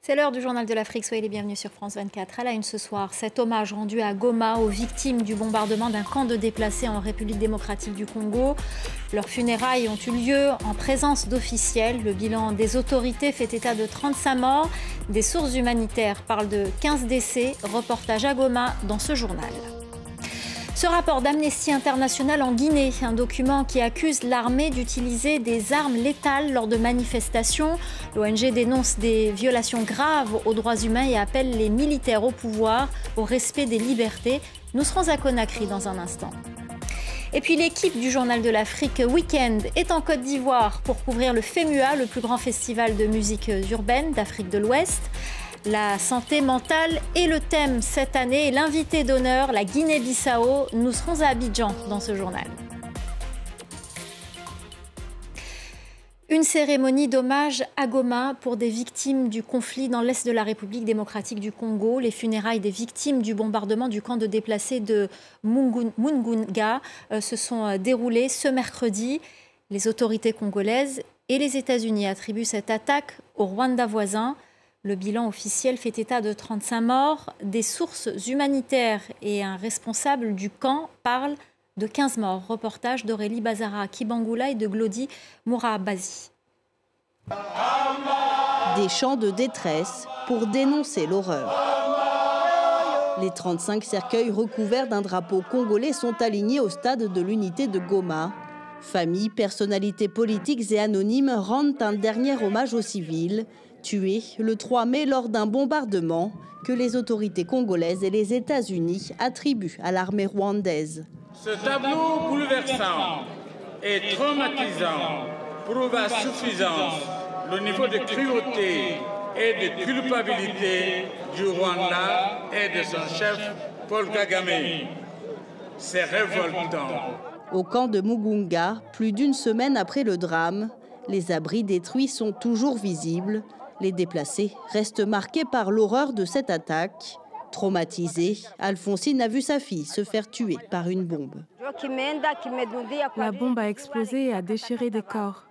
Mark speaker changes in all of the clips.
Speaker 1: C'est l'heure du journal de l'Afrique. Soyez les bienvenus sur France 24. À la une ce soir, cet hommage rendu à Goma aux victimes du bombardement d'un camp de déplacés en République démocratique du Congo. Leurs funérailles ont eu lieu en présence d'officiels. Le bilan des autorités fait état de 35 morts. Des sources humanitaires parlent de 15 décès. Reportage à Goma dans ce journal. Ce rapport d'Amnesty International en Guinée, un document qui accuse l'armée d'utiliser des armes létales lors de manifestations. L'ONG dénonce des violations graves aux droits humains et appelle les militaires au pouvoir au respect des libertés. Nous serons à Conakry dans un instant. Et puis l'équipe du Journal de l'Afrique Week-end est en Côte d'Ivoire pour couvrir le FEMUA, le plus grand festival de musique urbaine d'Afrique de l'Ouest. La santé mentale est le thème cette année et l'invité d'honneur, la Guinée-Bissau. Nous serons à Abidjan dans ce journal. Une cérémonie d'hommage à Goma pour des victimes du conflit dans l'est de la République démocratique du Congo. Les funérailles des victimes du bombardement du camp de déplacés de Mungunga se sont déroulées ce mercredi. Les autorités congolaises et les États-Unis attribuent cette attaque au Rwanda voisin. Le bilan officiel fait état de 35 morts. Des sources humanitaires et un responsable du camp parlent de 15 morts. Reportage d'Aurélie Bazara Kibangula et de Glody Mourabazi.
Speaker 2: Des chants de détresse pour dénoncer l'horreur. Les 35 cercueils recouverts d'un drapeau congolais sont alignés au stade de l'unité de Goma. Familles, personnalités politiques et anonymes rendent un dernier hommage aux civils, tués le 3 mai lors d'un bombardement que les autorités congolaises et les États-Unis attribuent à l'armée rwandaise.
Speaker 3: Ce tableau bouleversant et traumatisant prouve à suffisance le niveau de cruauté et de culpabilité du Rwanda et de son chef Paul Kagame. C'est révoltant.
Speaker 2: Au camp de Mugunga, plus d'une semaine après le drame, les abris détruits sont toujours visibles. Les déplacés restent marqués par l'horreur de cette attaque. Traumatisée, Alphonsine a vu sa fille se faire tuer par une bombe.
Speaker 4: La bombe a explosé et a déchiré des corps.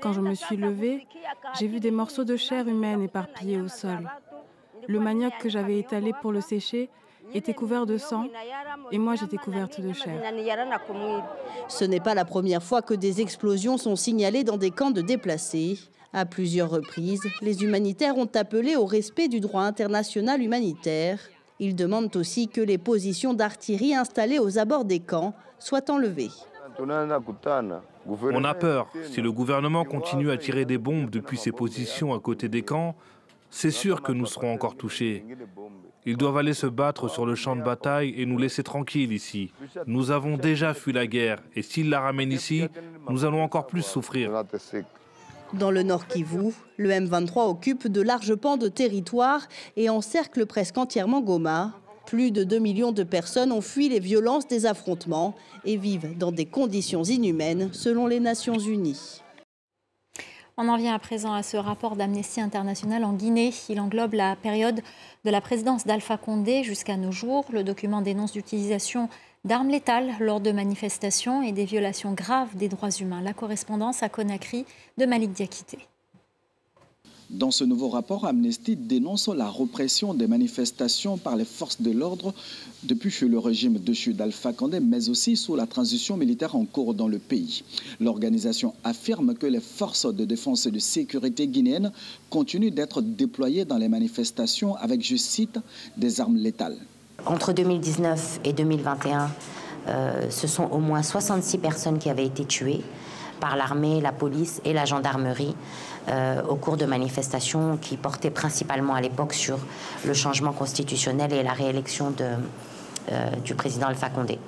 Speaker 4: Quand je me suis levée, j'ai vu des morceaux de chair humaine éparpillés au sol. Le manioc que j'avais étalé pour le sécher était couvert de sang et moi j'étais couverte de chair.
Speaker 2: Ce n'est pas la première fois que des explosions sont signalées dans des camps de déplacés. À plusieurs reprises, les humanitaires ont appelé au respect du droit international humanitaire. Ils demandent aussi que les positions d'artillerie installées aux abords des camps soient enlevées.
Speaker 5: On a peur. Si le gouvernement continue à tirer des bombes depuis ses positions à côté des camps, c'est sûr que nous serons encore touchés. Ils doivent aller se battre sur le champ de bataille et nous laisser tranquilles ici. Nous avons déjà fui la guerre et s'ils la ramènent ici, nous allons encore plus souffrir.
Speaker 2: Dans le Nord Kivu, le M23 occupe de larges pans de territoire et encercle presque entièrement Goma. Plus de 2 millions de personnes ont fui les violences des affrontements et vivent dans des conditions inhumaines selon les Nations Unies.
Speaker 1: On en vient à présent à ce rapport d'Amnesty International en Guinée. Il englobe la période de la présidence d'Alpha Condé jusqu'à nos jours. Le document dénonce l'utilisation d'armes létales lors de manifestations et des violations graves des droits humains. La correspondance à Conakry de Malik Diakité.
Speaker 6: Dans ce nouveau rapport, Amnesty dénonce la répression des manifestations par les forces de l'ordre depuis le régime déchu d'Alpha Condé, mais aussi sous la transition militaire en cours dans le pays. L'organisation affirme que les forces de défense et de sécurité guinéennes continuent d'être déployées dans les manifestations avec, je cite, des armes létales.
Speaker 7: Entre 2019 et 2021, ce sont au moins 66 personnes qui avaient été tuées par l'armée, la police et la gendarmerie au cours de manifestations qui portaient principalement à l'époque sur le changement constitutionnel et la réélection du président Alpha Condé.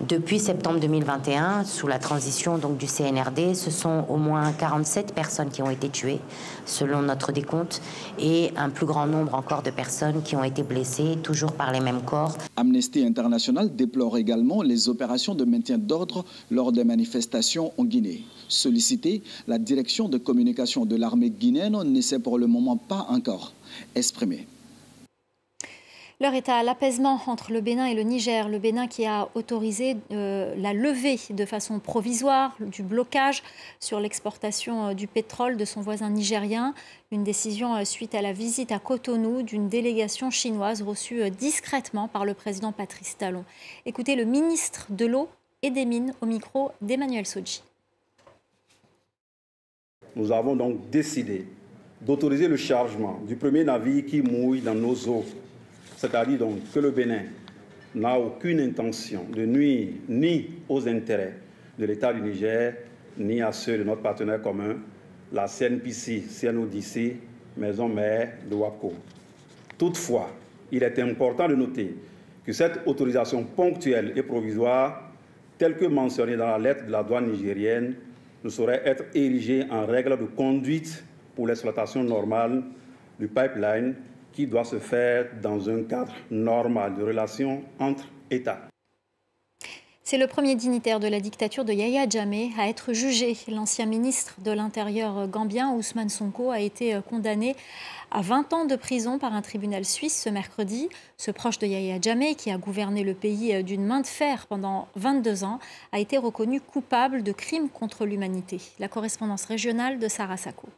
Speaker 7: Depuis septembre 2021, sous la transition donc, du CNRD, ce sont au moins 47 personnes qui ont été tuées, selon notre décompte, et un plus grand nombre encore de personnes qui ont été blessées, toujours par les mêmes corps. Amnesty International déplore également les opérations de maintien d'ordre lors des manifestations en Guinée. Sollicitée, la direction de communication de l'armée guinéenne ne s'est pour le moment pas encore exprimée.
Speaker 1: L'heure est à l'apaisement entre le Bénin et le Niger. Le Bénin qui a autorisé la levée de façon provisoire du blocage sur l'exportation du pétrole de son voisin nigérien. Une décision suite à la visite à Cotonou d'une délégation chinoise reçue discrètement par le président Patrice Talon. Écoutez le ministre de l'Eau et des Mines au micro d'Emmanuel Sodji.
Speaker 8: Nous avons donc décidé d'autoriser le chargement du premier navire qui mouille dans nos eaux. C'est-à-dire donc que le Bénin n'a aucune intention de nuire ni aux intérêts de l'État du Niger, ni à ceux de notre partenaire commun, la CNPC, CNODC, maison mère de WAPCO. Toutefois, il est important de noter que cette autorisation ponctuelle et provisoire, telle que mentionnée dans la lettre de la douane nigérienne, ne saurait être érigée en règle de conduite pour l'exploitation normale du pipeline qui doit se faire dans un cadre normal de relations entre États.
Speaker 1: C'est le premier dignitaire de la dictature de Yahya Jammeh à être jugé. L'ancien ministre de l'Intérieur gambien, Ousmane Sonko, a été condamné à 20 ans de prison par un tribunal suisse ce mercredi. Ce proche de Yahya Jammeh, qui a gouverné le pays d'une main de fer pendant 22 ans, a été reconnu coupable de crimes contre l'humanité. La correspondance régionale de Sarah Sako.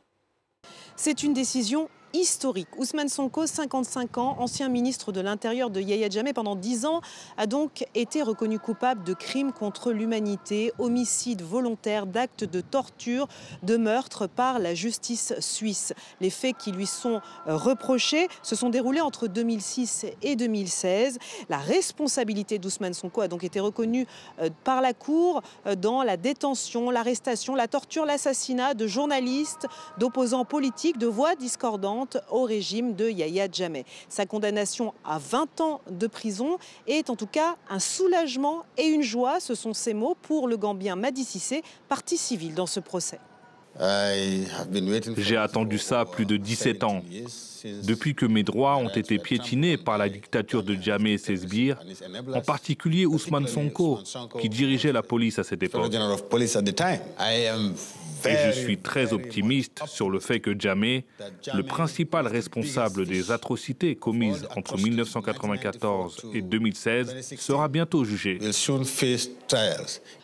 Speaker 9: C'est une décision historique. Ousmane Sonko, 55 ans, ancien ministre de l'Intérieur de Yahya Jammeh pendant 10 ans, a donc été reconnu coupable de crimes contre l'humanité, homicide volontaire, d'actes de torture, de meurtre par la justice suisse. Les faits qui lui sont reprochés se sont déroulés entre 2006 et 2016. La responsabilité d'Ousmane Sonko a donc été reconnue par la Cour dans la détention, l'arrestation, la torture, l'assassinat de journalistes, d'opposants politiques, de voix discordantes au régime de Yahya Jammeh. Sa condamnation à 20 ans de prison est en tout cas un soulagement et une joie, ce sont ces mots, pour le Gambien Madi Cissé, partie civile dans ce procès.
Speaker 5: J'ai attendu ça plus de 17 ans. Depuis que mes droits ont été piétinés par la dictature de Jammeh et ses sbires, en particulier Ousmane Sonko, qui dirigeait la police à cette époque. Et je suis très optimiste sur le fait que Jammeh, le principal responsable des atrocités commises entre 1994 et 2016, sera bientôt jugé.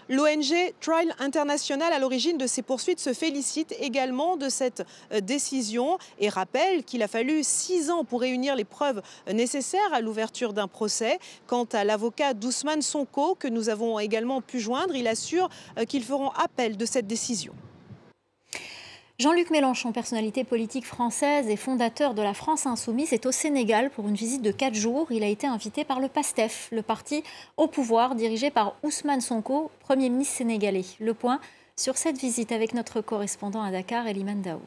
Speaker 9: L'ONG Trial International, à l'origine de ces poursuites, se félicite également de cette décision et rappelle qu'il a fallu 6 ans pour réunir les preuves nécessaires à l'ouverture d'un procès. Quant à l'avocat d'Ousmane Sonko, que nous avons également pu joindre, il assure qu'ils feront appel de cette décision.
Speaker 1: Jean-Luc Mélenchon, personnalité politique française et fondateur de la France Insoumise, est au Sénégal pour une visite de 4 jours. Il a été invité par le PASTEF, le parti au pouvoir dirigé par Ousmane Sonko, Premier ministre sénégalais. Le point sur cette visite avec notre correspondant à Dakar, Eliman Daou.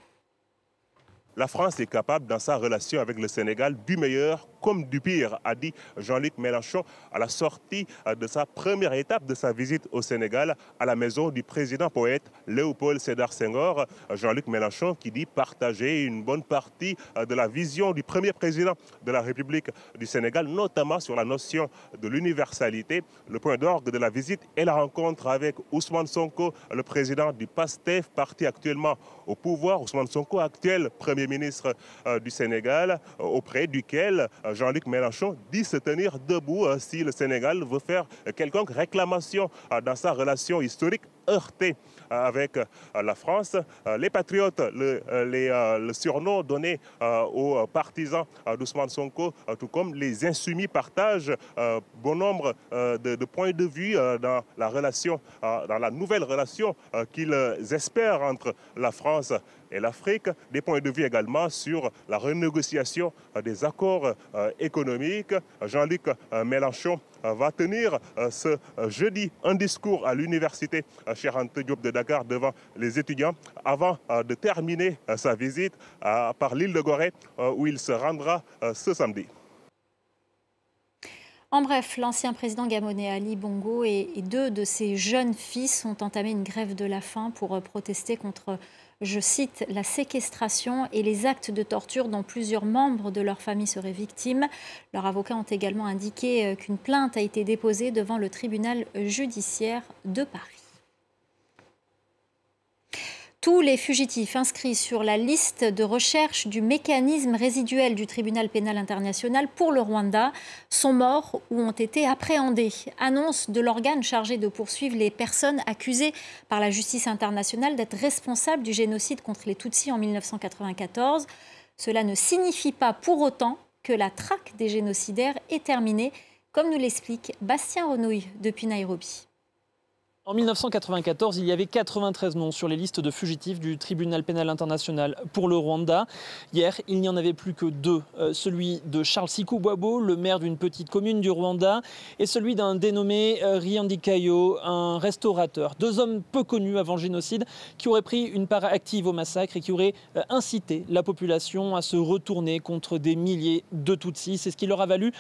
Speaker 10: La France est capable, dans sa relation avec le Sénégal, du meilleur comme du pire, a dit Jean-Luc Mélenchon à la sortie de sa première étape de sa visite au Sénégal à la maison du président poète Léopold Sédar Senghor. Jean-Luc Mélenchon qui dit partager une bonne partie de la vision du premier président de la République du Sénégal, notamment sur la notion de l'universalité. Le point d'orgue de la visite est la rencontre avec Ousmane Sonko, le président du PASTEF, parti actuellement au pouvoir. Ousmane Sonko, actuel Premier ministre du Sénégal, auprès duquel Jean-Luc Mélenchon dit se tenir debout si le Sénégal veut faire quelconque réclamation dans sa relation historique heurtée avec la France. Les patriotes, le surnom donné aux partisans d'Ousmane Sonko, tout comme les insoumis, partagent bon nombre de points de vue dans la relation, dans la nouvelle relation qu'ils espèrent entre la France et l'Afrique. Des points de vue également sur la renégociation des accords économiques. Jean-Luc Mélenchon va tenir ce jeudi un discours à l'université Cheikh Anta Diop de Dakar devant les étudiants avant de terminer sa visite par l'île de Gorée où il se rendra ce samedi.
Speaker 1: En bref, l'ancien président gabonais Ali Bongo et 2 de ses jeunes fils ont entamé une grève de la faim pour protester contre, je cite, la séquestration et les actes de torture dont plusieurs membres de leur famille seraient victimes. Leurs avocats ont également indiqué qu'une plainte a été déposée devant le tribunal judiciaire de Paris. Tous les fugitifs inscrits sur la liste de recherche du mécanisme résiduel du tribunal pénal international pour le Rwanda sont morts ou ont été appréhendés. Annonce de l'organe chargé de poursuivre les personnes accusées par la justice internationale d'être responsables du génocide contre les Tutsis en 1994. Cela ne signifie pas pour autant que la traque des génocidaires est terminée, comme nous l'explique Bastien Renouille depuis Nairobi.
Speaker 11: En 1994, il y avait 93 noms sur les listes de fugitifs du tribunal pénal international pour le Rwanda. Hier, il n'y en avait plus que 2. Celui de Charles Sikubwabo, le maire d'une petite commune du Rwanda, et celui d'un dénommé Riandikayo, un restaurateur. 2 hommes peu connus avant le génocide qui auraient pris une part active au massacre et qui auraient incité la population à se retourner contre des milliers de Tutsis. C'est ce qui leur a valu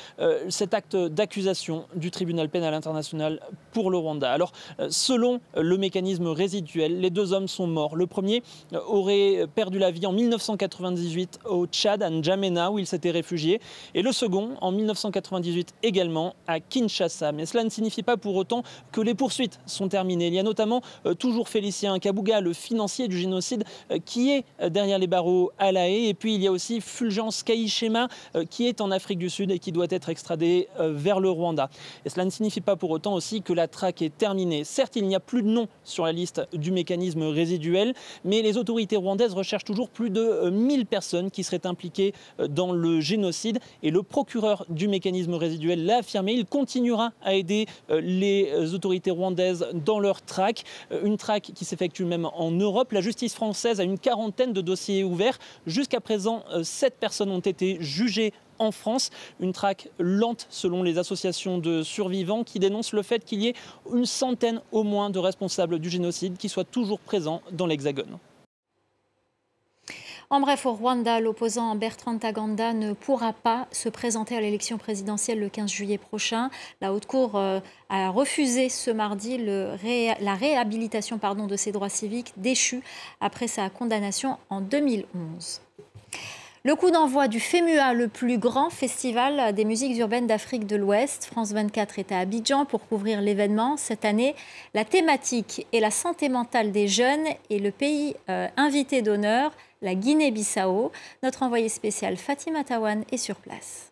Speaker 11: cet acte d'accusation du tribunal pénal international pour le Rwanda. Alors, selon le mécanisme résiduel, les 2 hommes sont morts. Le premier aurait perdu la vie en 1998 au Tchad, à N'Djamena, où il s'était réfugié. Et le second, en 1998 également, à Kinshasa. Mais cela ne signifie pas pour autant que les poursuites sont terminées. Il y a notamment toujours Félicien Kabuga, le financier du génocide, qui est derrière les barreaux à La Haye. Et puis il y a aussi Fulgence Kayishema, qui est en Afrique du Sud et qui doit être extradé vers le Rwanda. Et cela ne signifie pas pour autant aussi que la traque est terminée. Certes, il n'y a plus de noms sur la liste du mécanisme résiduel, mais les autorités rwandaises recherchent toujours plus de 1000 personnes qui seraient impliquées dans le génocide. Et le procureur du mécanisme résiduel l'a affirmé, il continuera à aider les autorités rwandaises dans leur traque. Une traque qui s'effectue même en Europe. La justice française a une quarantaine de dossiers ouverts. Jusqu'à présent, 7 personnes ont été jugées en France. Une traque lente selon les associations de survivants qui dénoncent le fait qu'il y ait une centaine au moins de responsables du génocide qui soient toujours présents dans l'Hexagone.
Speaker 1: En bref, au Rwanda, l'opposant Bertrand Ntaganda ne pourra pas se présenter à l'élection présidentielle le 15 juillet prochain. La Haute Cour a refusé ce mardi la réhabilitation de ses droits civiques déchus après sa condamnation en 2011. Le coup d'envoi du FEMUA, le plus grand festival des musiques urbaines d'Afrique de l'Ouest. France 24 est à Abidjan pour couvrir l'événement. Cette année, la thématique est la santé mentale des jeunes et le pays invité d'honneur, la Guinée-Bissau. Notre envoyé spécial Fatima Tawan est sur place.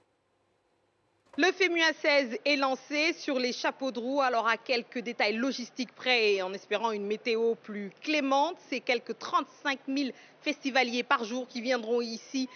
Speaker 12: Le FEMUA 16 est lancé sur les chapeaux de roue, alors à quelques détails logistiques près et en espérant une météo plus clémente. C'est quelques 35 000 festivaliers par jour qui viendront ici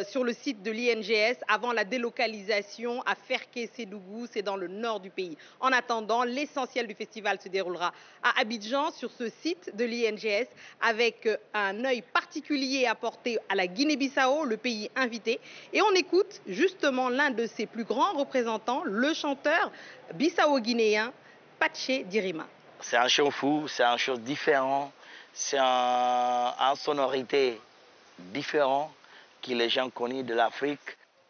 Speaker 12: sur le site de l'INGS avant la délocalisation à Ferké-Sédougou, c'est dans le nord du pays. En attendant, l'essentiel du festival se déroulera à Abidjan, sur ce site de l'INGS, avec un œil particulier apporté à la Guinée-Bissau, le pays invité. Et on écoute justement l'un de ses plus grands représentants, le chanteur bissau-guinéen Patché Dirima.
Speaker 13: C'est un show fou, c'est un show différent, c'est un sonorité différent que les gens connus de l'Afrique.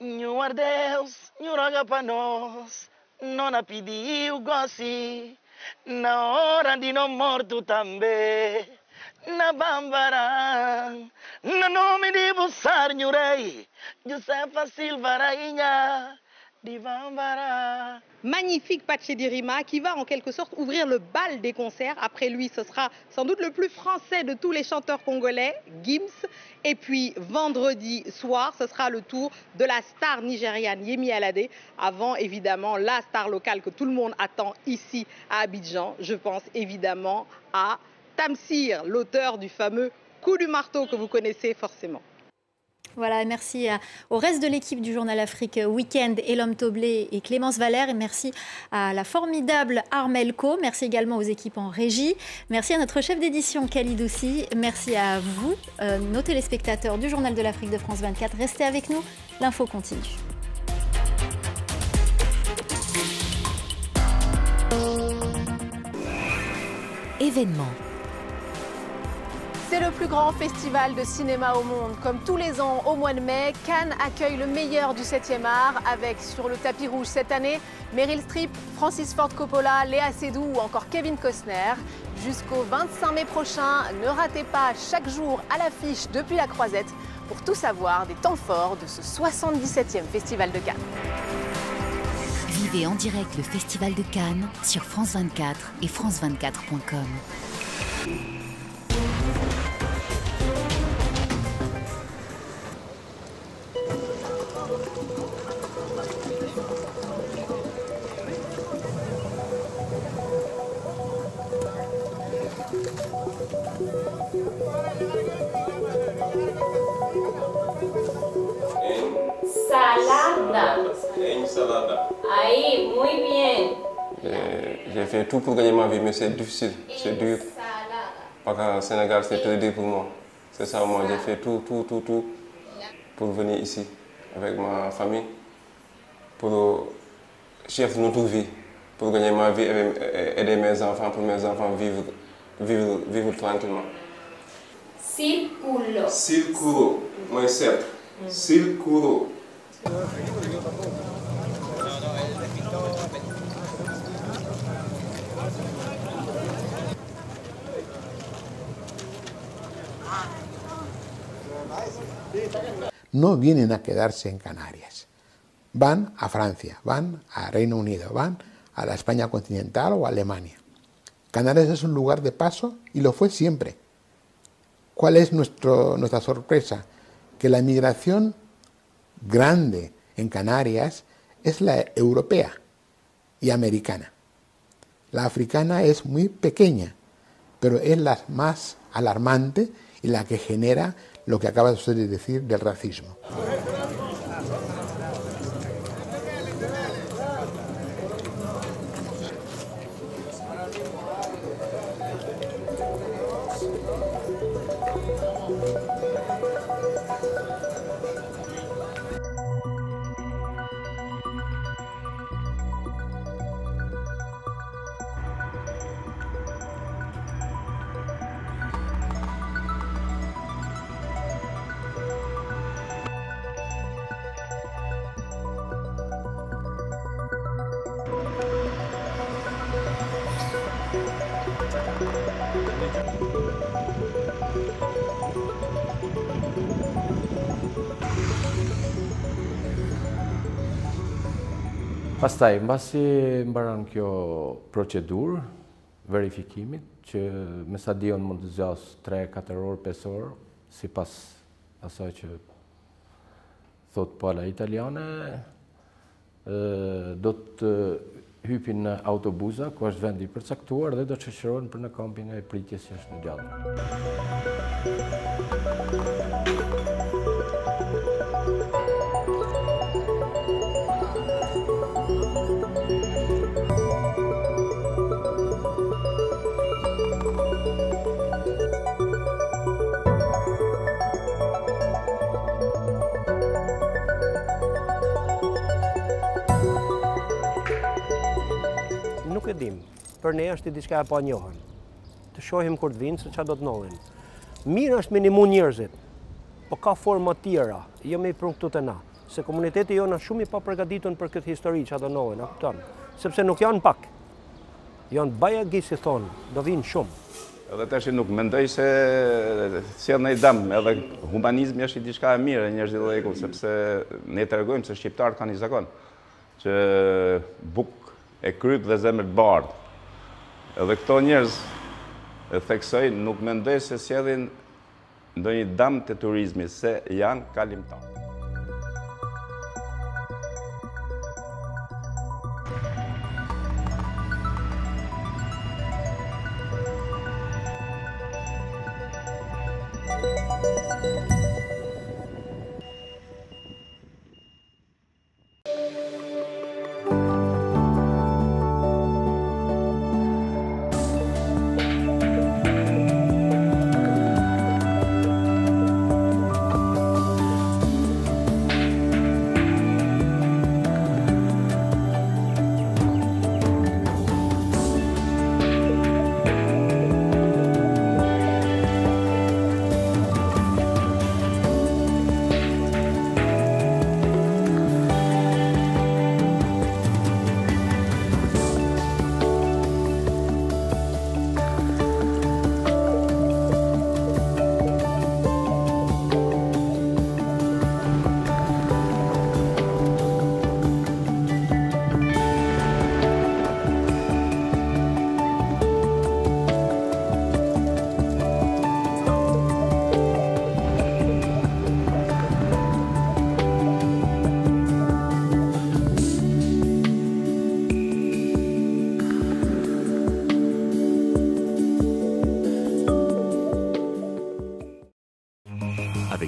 Speaker 13: Nous ardeus, nous ragapanos, non a pidi ugosi, na hora de no morto também, na bambarang, na nome de bussar nyurei, Josefa Silva Rainha.
Speaker 12: Magnifique Patché Dirima qui va en quelque sorte ouvrir le bal des concerts. Après lui, ce sera sans doute le plus français de tous les chanteurs congolais, Gims. Et puis vendredi soir, ce sera le tour de la star nigériane Yemi Alade. Avant évidemment la star locale que tout le monde attend ici à Abidjan. Je pense évidemment à Tamsir, l'auteur du fameux Coup du marteau que vous connaissez forcément.
Speaker 1: Voilà, merci au reste de l'équipe du Journal Afrique Week-end, Elom Toblé et Clémence Valère. Et merci à la formidable Armelco. Merci également aux équipes en régie. Merci à notre chef d'édition, Khalid Aussi. Merci à vous, nos téléspectateurs du Journal de l'Afrique de France 24. Restez avec nous, l'info continue.
Speaker 14: Événement.
Speaker 9: C'est le plus grand festival de cinéma au monde. Comme tous les ans, au mois de mai, Cannes accueille le meilleur du 7e art avec, sur le tapis rouge cette année, Meryl Streep, Francis Ford Coppola, Léa Seydoux ou encore Kevin Costner. Jusqu'au 25 mai prochain, ne ratez pas chaque jour à l'affiche depuis la Croisette pour tout savoir des temps forts de ce 77e Festival de Cannes.
Speaker 14: Vivez en direct le Festival de Cannes sur France 24 et France24.com.
Speaker 15: Ensalada.
Speaker 16: Ensalada.
Speaker 15: Ahí, muy bien.
Speaker 16: J'ai fait tout pour gagner ma vie, mais c'est difficile, c'est dur. Parce qu'au Sénégal, c'est très dur pour moi. C'est ça, moi, j'ai fait tout pour venir ici, avec ma famille, pour chercher notre vie, pour gagner ma vie et aider mes enfants, pour mes enfants vivre tranquillement.
Speaker 15: Círculo.
Speaker 16: Círculo, moi, certo. Círculo.
Speaker 17: No vienen a quedarse en Canarias. Van a Francia, van a Reino Unido, van a la España continental o a Alemania. Canarias es un lugar de paso y lo fue siempre. ¿Cuál es nuestra sorpresa? Que la migración grande en Canarias es la europea y americana. La africana es muy pequeña, pero es la más alarmante y la que genera lo que acaba usted de decir del racismo.
Speaker 18: Pastaj, mbasi mbaron kjo procedurë verifikimit, që me sa dion mund të zgjas 3-4 orë, 5 orë, sipas asaj që thot pala italiane, do të hypin në autobuza, ku është vendi përcaktuar dhe do të shoqërohen për në kampin e pritjes që është në gjallë.
Speaker 19: Nuk e dim, për ne është diçka e pa njohur. Të shohim kur të vinë se çfarë do të ndodhin. Mirë është minimun njerëzit, po ka forma tjera, jo me i këtu të na, se komuniteti jonë është shumë i paprgatitur për këtë histori çfarë do ndodhin, a kupton? Sepse nuk janë pak. Janë bajagi si thonë, do vinë shumë.
Speaker 8: Edhe tash nuk mendoj se sjell në dëm, edhe humanizmi është diçka e mirë, njerëzit do ekull, sepse ne tregojmë se shqiptarët kanë një zakon që buk e kryp dhe zemër të bardhë. Edhe këto njerëz, e theksoj, nuk mendoj se sjellin ndonjë dëm të turizmit, se janë kalimtarë.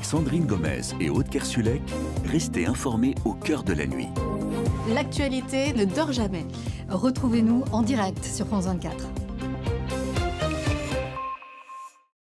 Speaker 20: Sandrine Gomez et Aude Kersulek, restez informés au cœur de la nuit.
Speaker 21: L'actualité ne dort jamais. Retrouvez-nous en direct sur France 24.